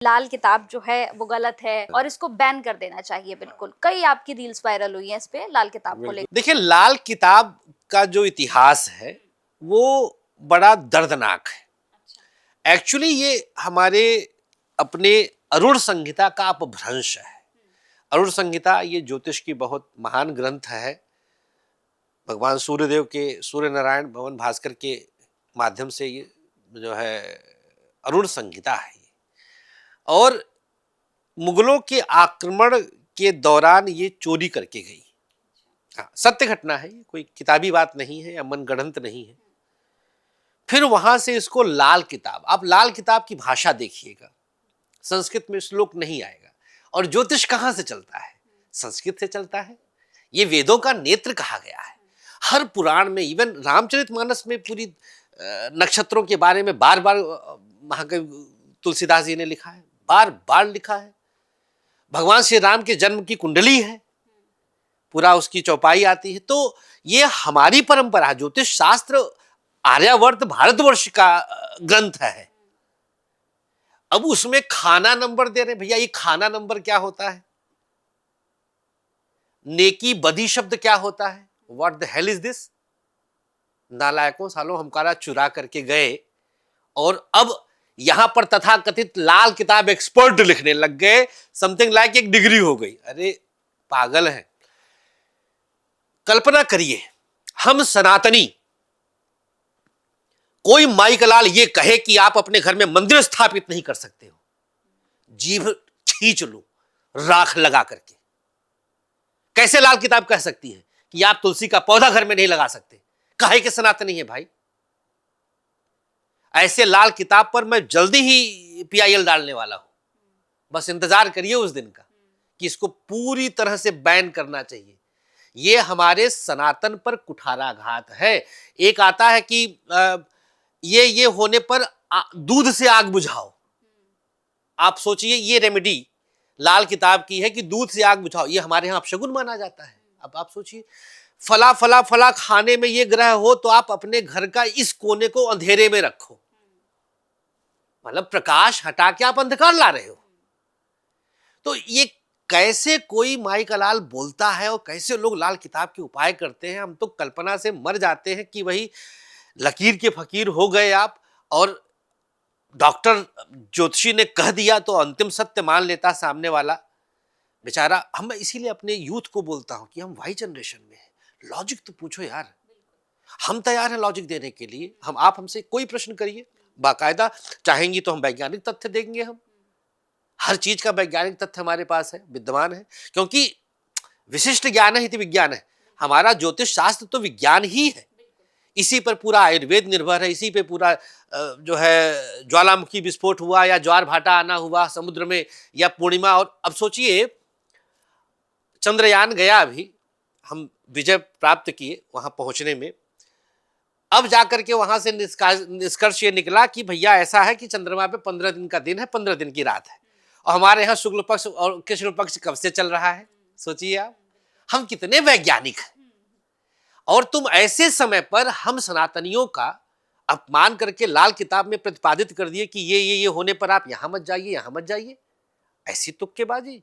लाल किताब जो है वो गलत है और इसको बैन कर देना चाहिए। बिल्कुल, कई आपकी रील्स वायरल हुई हैं इस पे लाल किताब को लेकर। देखिए, लाल किताब का जो इतिहास है वो बड़ा दर्दनाक है। एक्चुअली ये हमारे अपने अरुण संहिता का अपभ्रंश है। अरुण संहिता ये ज्योतिष की बहुत महान ग्रंथ है। भगवान सूर्यदेव के, सूर्य नारायण भगवान भास्कर के माध्यम से ये जो है अरुण संहिता है। और मुगलों के आक्रमण के दौरान ये चोरी करके गई। हाँ, सत्य घटना है, कोई किताबी बात नहीं है या मनगढ़ंत नहीं है। फिर वहां से इसको लाल किताब, आप लाल किताब की भाषा देखिएगा, संस्कृत में श्लोक नहीं आएगा। और ज्योतिष कहां से चलता है? संस्कृत से चलता है। ये वेदों का नेत्र कहा गया है। हर पुराण में, इवन रामचरितमानस में पूरी नक्षत्रों के बारे में बार बार महाकवि तुलसीदास जी ने लिखा है, बार बार लिखा है। भगवान श्री राम के जन्म की कुंडली है, पूरा उसकी चौपाई आती है। तो ये हमारी परंपरा, ज्योतिष शास्त्र आर्यावर्त भारतवर्ष का ग्रंथ है। अब उसमें खाना नंबर दे रहे भैया। ये खाना नंबर क्या होता है? नेकी बदी शब्द क्या होता है? What the hell is this? नालायकों, सालों, हमकारा चुरा करके गए और अब यहां पर तथाकथित लाल किताब एक्सपर्ट लिखने लग गए। समथिंग लाइक एक डिग्री हो गई। अरे पागल है। कल्पना करिए, हम सनातनी, कोई माइकलाल ये कहे कि आप अपने घर में मंदिर स्थापित नहीं कर सकते हो, जीभ खींच लो राख लगा करके। कैसे लाल किताब कह सकती है कि आप तुलसी का पौधा घर में नहीं लगा सकते? काहे के सनातनी है भाई? ऐसे लाल किताब पर मैं जल्दी ही PIL डालने वाला हूं। बस इंतजार करिए उस दिन का कि इसको पूरी तरह से बैन करना चाहिए। ये हमारे सनातन पर कुठाराघात है। एक आता है कि ये होने पर दूध से आग बुझाओ। आप सोचिए, ये रेमेडी लाल किताब की है कि दूध से आग बुझाओ। ये हमारे यहां अपशगुन माना जाता है। अब आप सोचिए, फला फला फला खाने में ये ग्रह हो तो आप अपने घर का इस कोने को अंधेरे में रखो। मतलब प्रकाश हटा के आप अंधकार ला रहे हो। तो ये कैसे कोई माइकलाल बोलता है और कैसे लोग लाल किताब के उपाय करते हैं? हम तो कल्पना से मर जाते हैं कि वही लकीर के फकीर हो गए आप, और डॉक्टर ज्योतिषी ने कह दिया तो अंतिम सत्य मान लेता सामने वाला बेचारा। हम इसीलिए अपने यूथ को बोलता हूं कि हम वाई जनरेशन में हैं, लॉजिक तो पूछो यार। हम तैयार हैं लॉजिक देने के लिए। आप हमसे कोई प्रश्न करिए, बाकायदा चाहेंगी तो हम वैज्ञानिक तथ्य देंगे। हम हर चीज का वैज्ञानिक तथ्य हमारे पास है, विद्यमान है, क्योंकि विशिष्ट ज्ञान है, विज्ञान है। हमारा ज्योतिष शास्त्र तो विज्ञान ही है। इसी पर पूरा आयुर्वेद निर्भर है। इसी पे पूरा जो है ज्वालामुखी विस्फोट हुआ या ज्वार भाटा आना हुआ समुद्र में, या पूर्णिमा। और अब सोचिए, चंद्रयान गया, अभी हम विजय प्राप्त किए वहां पहुंचने में। अब जाकर के वहां से निष्कर्ष ये निकला कि भैया ऐसा है कि चंद्रमा पे 15 दिन का दिन है, 15 दिन की रात है। और हमारे यहाँ शुक्ल पक्ष और कृष्ण पक्ष कब से चल रहा है? सोचिए आप, हम कितने वैज्ञानिक हैं। और तुम ऐसे समय पर हम सनातनियों का अपमान करके लाल किताब में प्रतिपादित कर दिए कि ये होने पर आप यहां मत जाइए, यहां मत जाइए। ऐसी तुक्केबाजी।